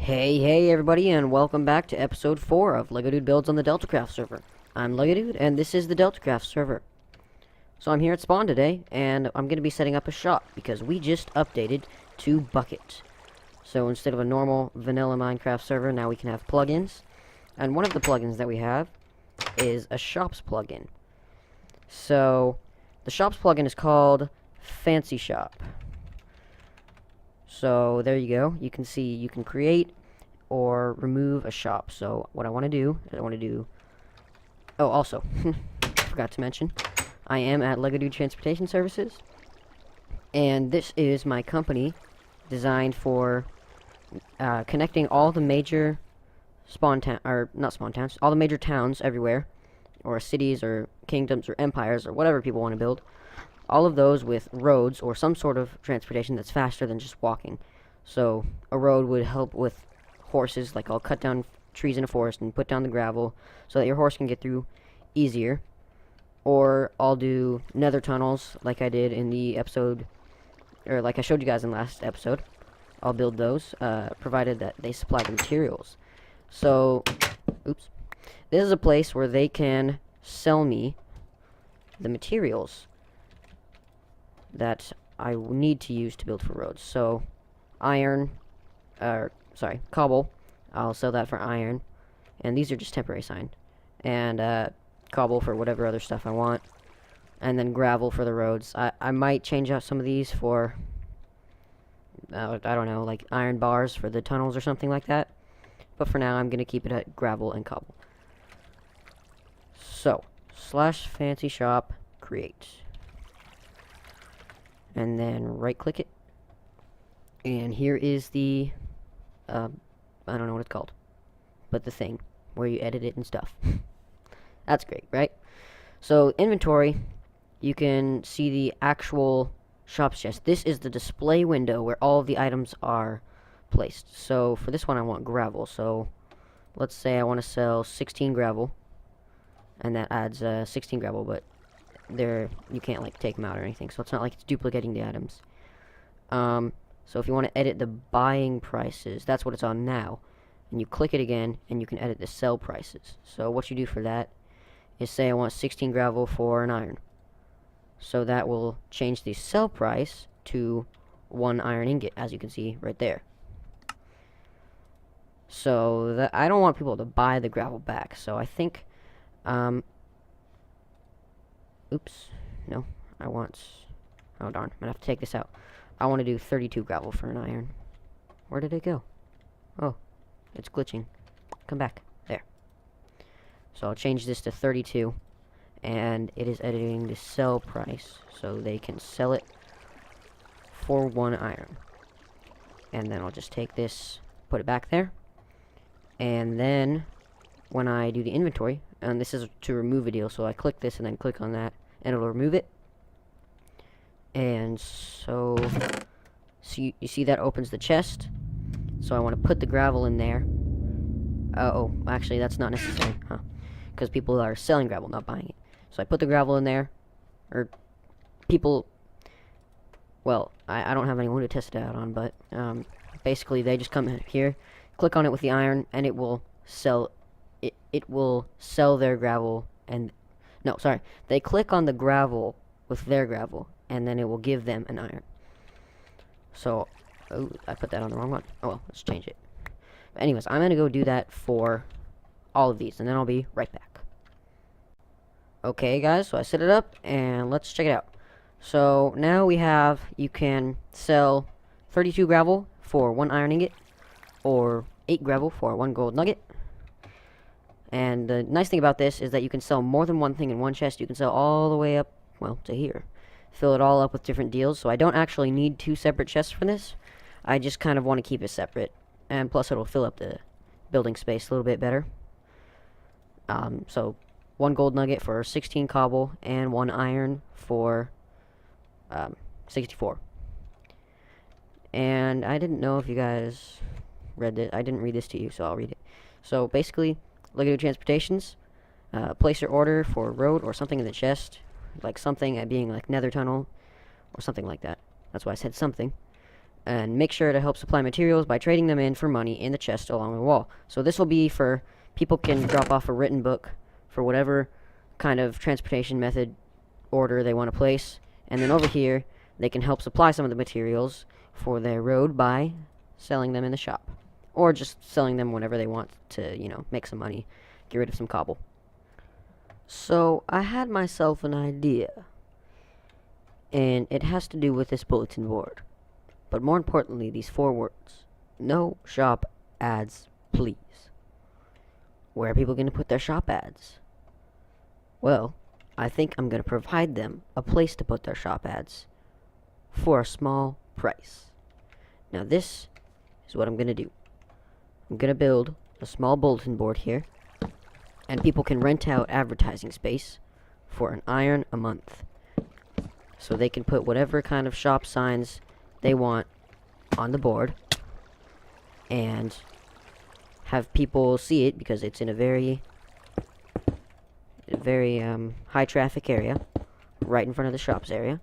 Hey everybody, and welcome back to episode 4 of Legodood builds on the DeltaCraft server. I'm Legodood, and this is the DeltaCraft server. So I'm here at spawn today, and I'm going to be setting up a shop, because we just updated to Bucket. So instead of a normal vanilla Minecraft server, now we can have plugins. And one of the plugins that we have is a shops plugin. So the shops plugin is called Fancy Shop. So there you go. You can see you can create or remove a shop. So what I want to do is oh, also, forgot to mention, I am at Legodood Transportation Services, and this is my company designed for connecting all the major all the major towns everywhere, or cities or kingdoms or empires or whatever people want to build. All of those with roads or some sort of transportation that's faster than just walking. So a road would help with horses, like I'll cut down trees in a forest and put down the gravel so that your horse can get through easier. Or I'll do nether tunnels like I did in the episode, or like I showed you guys in last episode. I'll build those, provided that they supply the materials. So, oops. This is a place where they can sell me the materials that I need to use to build for roads. So, cobble, I'll sell that for iron, and these are just temporary signed, and cobble for whatever other stuff I want, and then gravel for the roads. I might change out some of these for, I don't know, like iron bars for the tunnels or something like that, but for now I'm going to keep it at gravel and cobble. So, /fancy shop create. And then right click it, and here is the I don't know what it's called, but the thing where you edit it and stuff. That's great, right? So inventory, you can see the actual shop's chest. This is the display window where all of the items are placed. So for this one I want gravel, so let's say I want to sell 16 gravel, and that adds 16 gravel, but you can't like take them out or anything, so it's not like it's duplicating the items. So if you want to edit the buying prices, that's what it's on now, and you click it again and you can edit the sell prices. So what you do for that is say I want 16 gravel for an iron, so that will change the sell price to 1 iron ingot, as you can see right there. So I don't want people to buy the gravel back, so I think oops, no, oh darn, I'm gonna have to take this out. I want to do 32 gravel for an iron. Where did it go? Oh, it's glitching. Come back. There. So I'll change this to 32, and it is editing the sell price, so they can sell it for 1 iron. And then I'll just take this, put it back there, and then when I do the inventory, and this is to remove a deal, so I click this and then click on that, and it'll remove it. And so you see that opens the chest. So I want to put the gravel in there. Oh, actually that's not necessary, huh? Because people are selling gravel, not buying it. So I put the gravel in there, or people, well, I don't have anyone to test it out on, but basically they just come in here, click on it with the iron, and it will sell their gravel, and no, sorry, they click on the gravel with their gravel, and then it will give them an iron. So, oh, I put that on the wrong one. Oh well, let's change it. But anyways, I'm gonna go do that for all of these, and then I'll be right back. Okay guys, so I set it up, and let's check it out. So now you can sell 32 gravel for 1 iron ingot, or 8 gravel for 1 gold nugget. And the nice thing about this is that you can sell more than one thing in one chest. You can sell all the way up, well, to here. Fill it all up with different deals, so I don't actually need 2 separate chests for this. I just kind of want to keep it separate, and plus it'll fill up the building space a little bit better. So 1 gold nugget for 16 cobble, and 1 iron for 64. And I didn't know if you guys read it. I didn't read this to you, so I'll read it. So basically, Legodood Transportations, place your order for a road or something in the chest, like something being like nether tunnel or something like that. That's why I said something. And make sure to help supply materials by trading them in for money in the chest along the wall. So this will be for people can drop off a written book for whatever kind of transportation method order they want to place. And then over here, they can help supply some of the materials for their road by selling them in the shop. Or just selling them whenever they want to, you know, make some money, get rid of some cobble. So I had myself an idea. And it has to do with this bulletin board. But more importantly, these 4 words. No shop ads, please. Where are people going to put their shop ads? Well, I think I'm going to provide them a place to put their shop ads for a small price. Now this is what I'm going to do. I'm going to build a small bulletin board here, and people can rent out advertising space for an iron a month. So they can put whatever kind of shop signs they want on the board and have people see it because it's in a very high traffic area right in front of the shops area.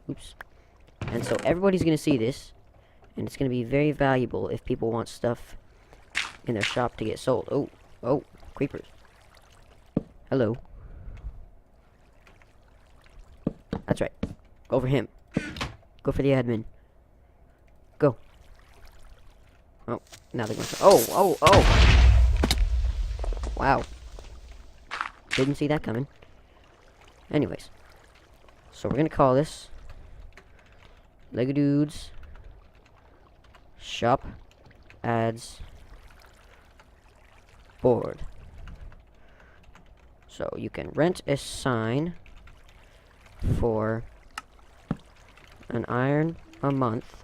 Oops. And so everybody's gonna see this, and it's gonna be very valuable if people want stuff in their shop to get sold. Oh, creepers. Hello. That's right. Go for him. Go for the admin. Go. Oh, now they're going to... Oh! Wow. Didn't see that coming. Anyways. So we're going to call this Legodood's Shop Ads Board. So you can rent a sign for an iron a month.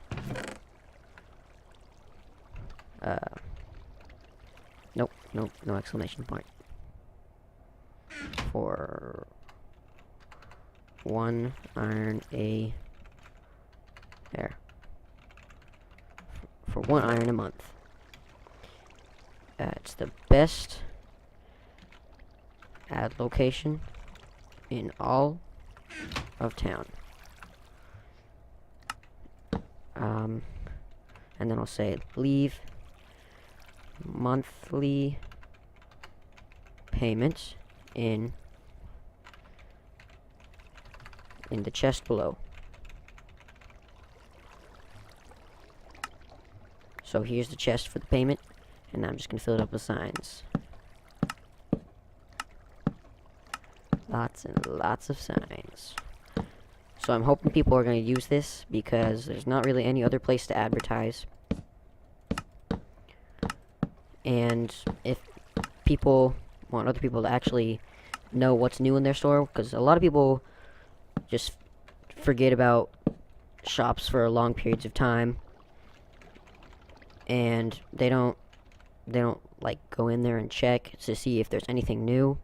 Nope, no exclamation point. For 1 iron a... There. For 1 iron a month. It's the best ad location in all of town. And then I'll say leave monthly payment in the chest below. So here's the chest for the payment, and I'm just gonna fill it up with signs. Lots and lots of signs. So I'm hoping people are going to use this because there's not really any other place to advertise. And if people want other people to actually know what's new in their store, because a lot of people just forget about shops for long periods of time, and they don't like go in there and check to see if there's anything new.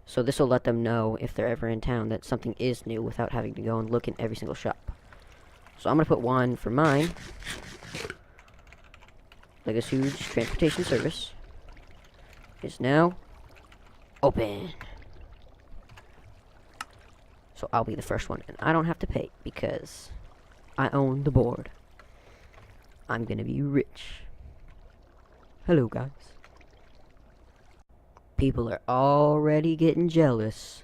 So this will let them know if they're ever in town that something is new without having to go and look in every single shop. So I'm going to put 1 for mine. Legodood's transportation service is now open. So I'll be the first one, and I don't have to pay because I own the board. I'm going to be rich. Hello, guys. People are already getting jealous.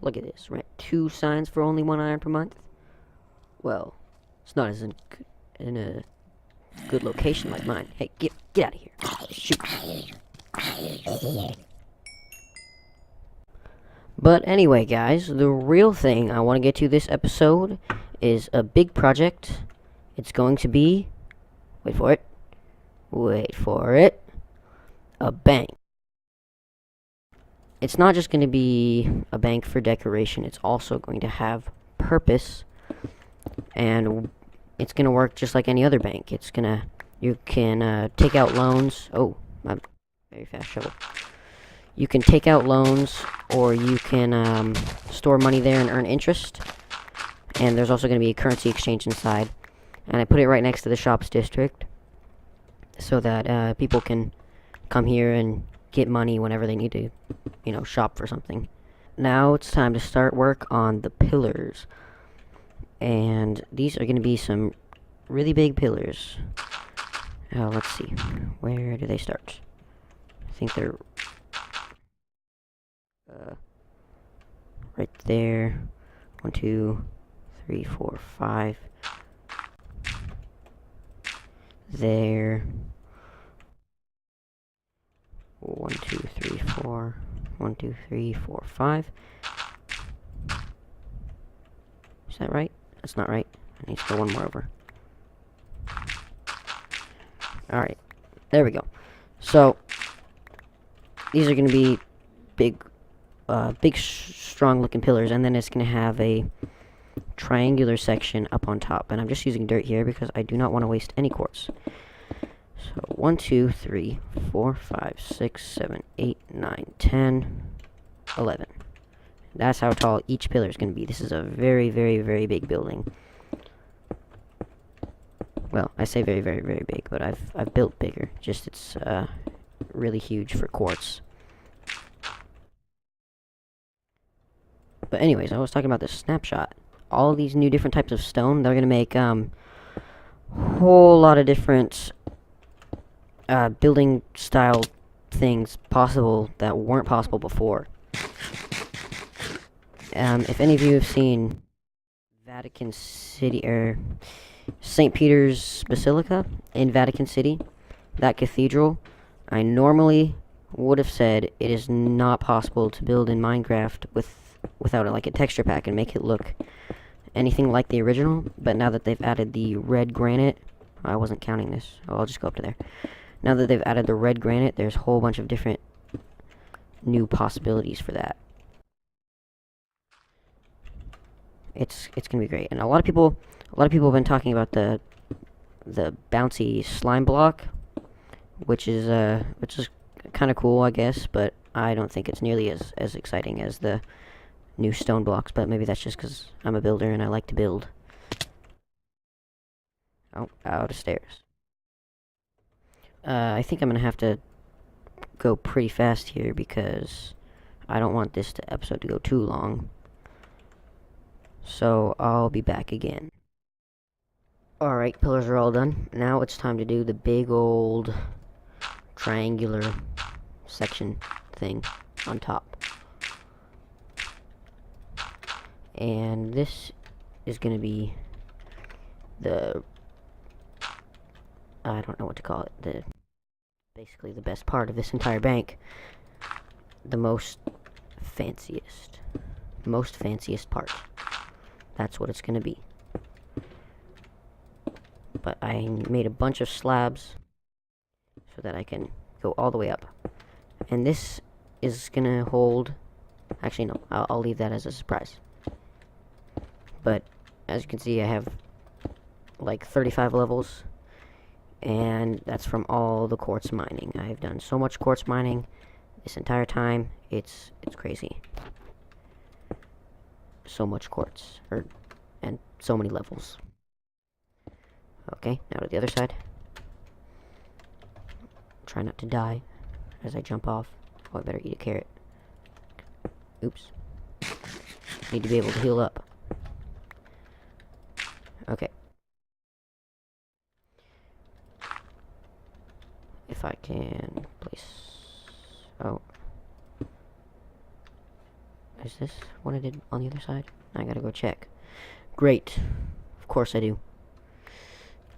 Look at this. Rent 2 signs for only 1 iron per month. Well, it's not as in a good location like mine. Hey, get out of here. Shoot. But anyway, guys, the real thing I want to get to this episode is a big project. It's going to be, wait for it, a bank. It's not just going to be a bank for decoration, it's also going to have purpose, and it's going to work just like any other bank. It's going to, you can take out loans. Oh, my very fast shovel. You can take out loans, or you can store money there and earn interest, and there's also going to be a currency exchange inside. And I put it right next to the shops district, so that people can come here and get money whenever they need to, you know, shop for something. Now it's time to start work on the pillars. And these are going to be some really big pillars. Let's see. Where do they start? I think they're right there. 1, 2, 3, 4, 5. There. 1, 2, 3, 4. 1, 2, 3, 4, 5. Is that right? That's not right. I need to go one more over. Alright. There we go. So, these are going to be big, strong looking pillars, and then it's going to have a triangular section up on top. And I'm just using dirt here because I do not want to waste any quartz. So 1, 2, 3, 4, 5, 6, 7, 8, 9, 10, 11. That's how tall each pillar is going to be. This is a very, very, very big building. Well, I say very, very, very big, but I've built bigger. Just it's really huge for quartz. But anyways, I was talking about this snapshot. All these new different types of stone, they're going to make whole lot of different building style things possible that weren't possible before. If any of you have seen Vatican City, or St. Peter's Basilica in Vatican City, that cathedral, I normally would have said it is not possible to build in Minecraft without like a texture pack and make it look anything like the original. But now that they've added the red granite, I wasn't counting this. Oh, I'll just go up to there. Now that they've added the red granite, there's a whole bunch of different new possibilities for that. It's gonna be great, and a lot of people have been talking about the bouncy slime block, which is kind of cool, I guess, but I don't think it's nearly as exciting as the new stone blocks. But maybe that's just because I'm a builder and I like to build. Oh, out of stairs. I think I'm gonna have to go pretty fast here because I don't want this episode to go too long. So I'll be back again. Alright, pillars are all done. Now it's time to do the big old triangular section thing on top. And this is going to be the, I don't know what to call it, basically the best part of this entire bank. The most fanciest part. That's what it's going to be. But I made a bunch of slabs so that I can go all the way up. And this is going to hold... Actually, no. I'll leave that as a surprise. But, as you can see, I have like 35 levels. And that's from all the quartz mining. I've done so much quartz mining this entire time. It's crazy. So much quartz, and so many levels. Okay, now to the other side. Try not to die as I jump off. Oh, I better eat a carrot. Oops. Need to be able to heal up. Okay. If I can place... Oh. Is this what I did on the other side? I gotta go check. Great. Of course I do.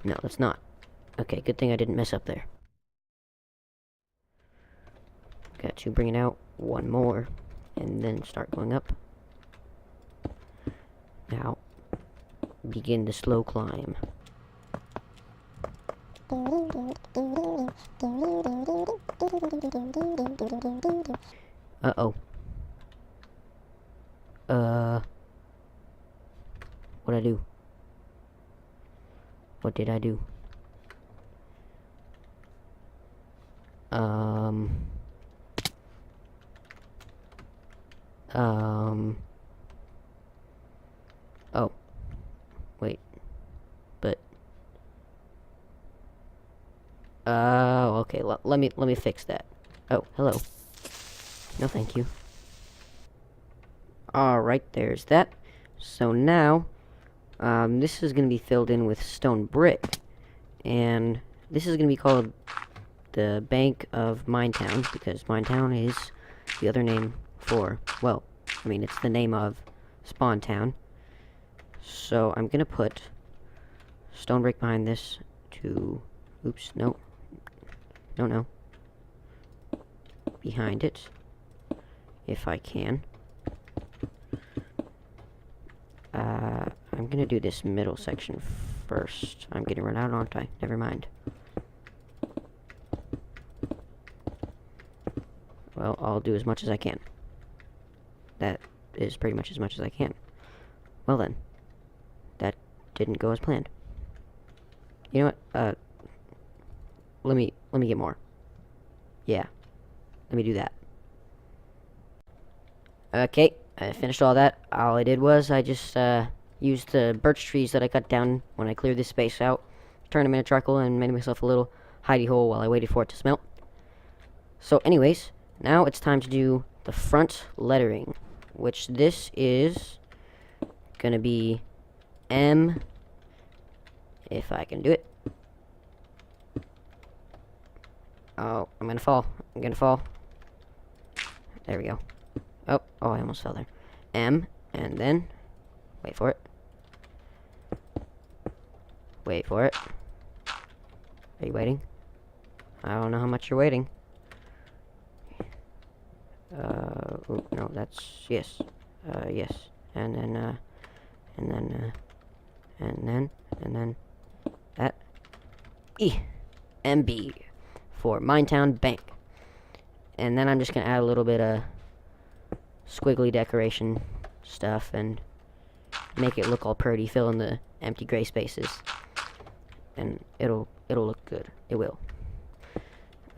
No, that's not. Okay, good thing I didn't mess up there. Got to bring it out one more, and then start going up. Now, begin the slow climb. Uh-oh. What'd I do? What did I do? Oh. Wait. But... okay, let me fix that. Oh, hello. No, thank you. Alright, there's that. So now, This is going to be filled in with stone brick, and this is going to be called the Bank of Minetowne, because Minetowne is the other name for, well, I mean, it's the name of Spawn Town. So I'm going to put stone brick behind this to, oops, no, behind it, if I can. I'm gonna do this middle section first. I'm getting run out, aren't I? Never mind. Well, I'll do as much as I can. That is pretty much as much as I can. Well then, that didn't go as planned. You know what? Let me get more. Yeah, let me do that. Okay, I finished all that. All I did was I just used the birch trees that I cut down when I cleared this space out, turned them into charcoal, and made myself a little hidey hole while I waited for it to smelt. So anyways, now it's time to do the front lettering, which this is gonna be M, if I can do it. Oh, I'm gonna fall. There we go. Oh, I almost fell there. M, and then, wait for it. Are you waiting? I don't know how much you're waiting. Oh, no, that's, yes. Yes. And then that. MB for Minetowne Bank. And then I'm just gonna add a little bit of squiggly decoration stuff and make it look all pretty, fill in the empty gray spaces, and it'll look good. It will.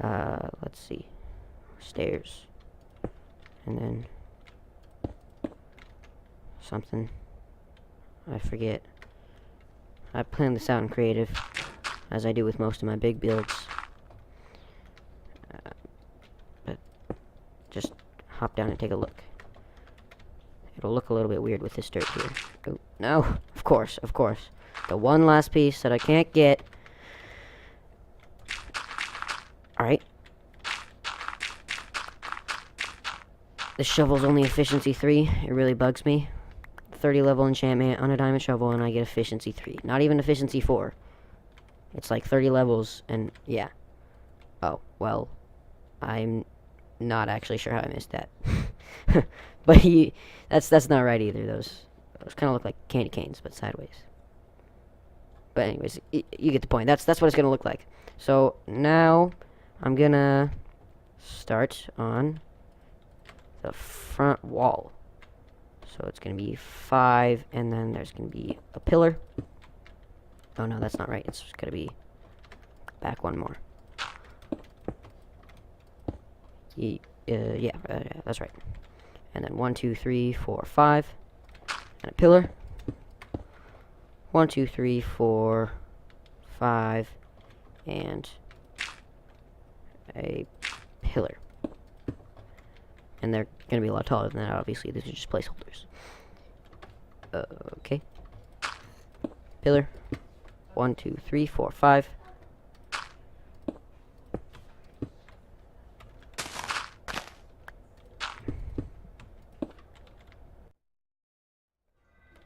Let's see, stairs, and then something, I forget. I planned this out in creative, as I do with most of my big builds, but just hop down and take a look. It'll look a little bit weird with this dirt here. Oh, no, of course. The one last piece that I can't get. Alright. This shovel's only efficiency 3. It really bugs me. 30 level enchantment on a diamond shovel, and I get efficiency 3. Not even efficiency 4. It's like 30 levels, and yeah. Oh, well, I'm not actually sure how I missed that. But that's not right either. Those kind of look like candy canes, but sideways. But anyways, you get the point. That's what it's gonna look like. So now I'm gonna start on the front wall. So it's gonna be 5, and then there's gonna be a pillar. Oh no, that's not right. It's gonna be back one more. Yeah, that's right. And then 1, 2, 3, 4, 5, and a pillar. 1, 2, 3, 4, 5, and a pillar. And they're gonna be a lot taller than that, obviously. These are just placeholders. Okay. Pillar. 1, 2, 3, 4, 5.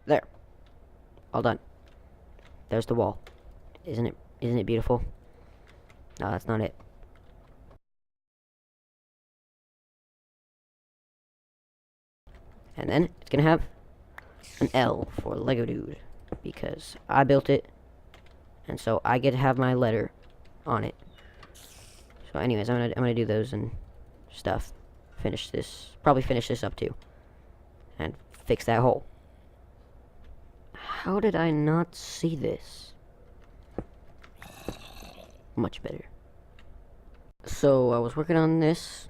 There. All done. There's the wall. Isn't it beautiful? No, that's not it. And then it's gonna have an L for Legodood, because I built it, and so I get to have my letter on it. So anyways, I'm gonna do those and stuff. Probably finish this up too, and fix that hole. How did I not see this? Much better. So I was working on this,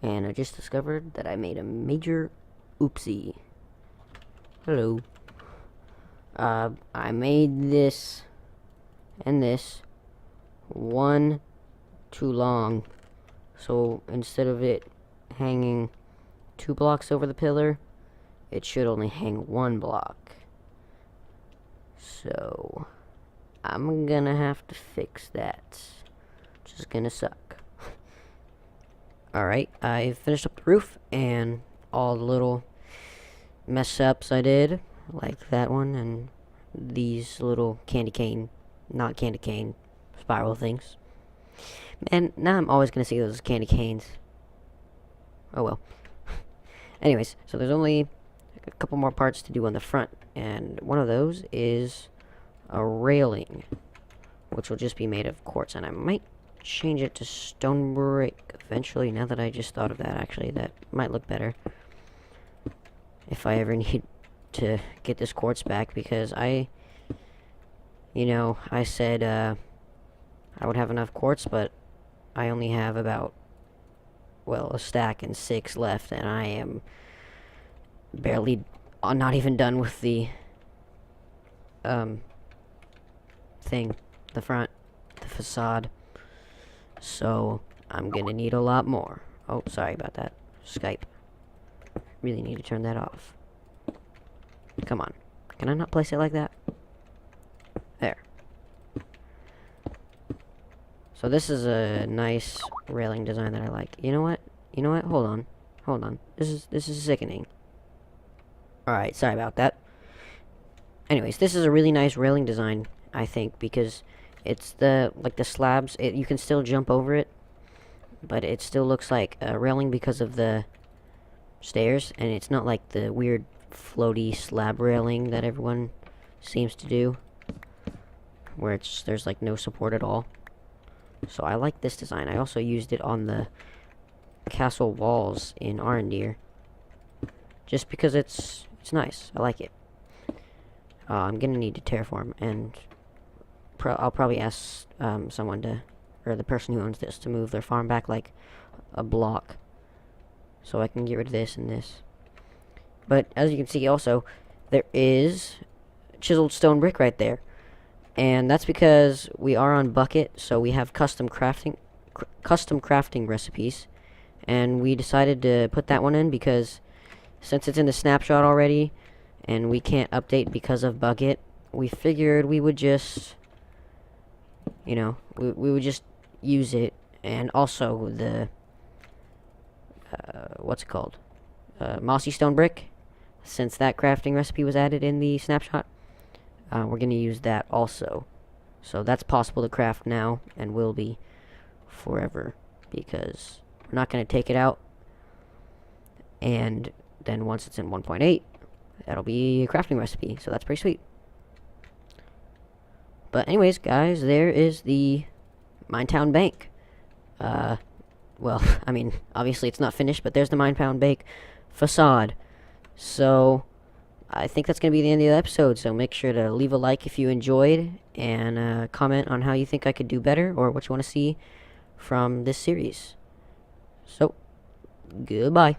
and I just discovered that I made a major oopsie. Hello. I made this and this one too long. So instead of it hanging 2 blocks over the pillar, it should only hang 1 block. So I'm gonna have to fix that. Which is gonna suck. Alright, I finished up the roof and all the little mess ups I did, like that one and these little not candy cane spiral things. And now I'm always gonna see those as candy canes. Oh well. Anyways, so there's only a couple more parts to do on the front, and one of those is a railing, which will just be made of quartz, and I might change it to stone brick eventually. Now that I just thought of that, actually, that might look better if I ever need to get this quartz back, because I said I would have enough quartz, but I only have about, well, a stack and 6 left, and I am barely, not even done with the thing, the front, the facade. So I'm gonna need a lot more. Oh, sorry about that. Skype. Really need to turn that off. Come on. Can I not place it like that? There. So this is a nice railing design that I like. You know what? Hold on. This is sickening. Alright, sorry about that. Anyways, this is a really nice railing design, I think, because it's the slabs, you can still jump over it, but it still looks like a railing because of the stairs, and it's not like the weird floaty slab railing that everyone seems to do, where there's like no support at all. So I like this design. I also used it on the castle walls in Arendir, just because it's nice. I like it. I'm gonna need to terraform, and I'll probably ask someone to, or the person who owns this, to move their farm back like a block, so I can get rid of this and this. But as you can see, also there is chiseled stone brick right there, and that's because we are on bucket, so we have custom crafting recipes, and we decided to put that one in because since it's in the snapshot already and we can't update because of bucket, we figured we would just, we would just use it. And also the what's it called, mossy stone brick, since that crafting recipe was added in the snapshot, we're gonna use that also. So that's possible to craft now, and will be forever, because we're not gonna take it out, and then once it's in 1.8, that'll be a crafting recipe, so that's pretty sweet. But anyways, guys, there is the Minetowne Bank. Well, I mean, obviously it's not finished, but there's the Minetowne Bank facade. So I think that's going to be the end of the episode, so make sure to leave a like if you enjoyed, and comment on how you think I could do better, or what you want to see from this series. So, goodbye.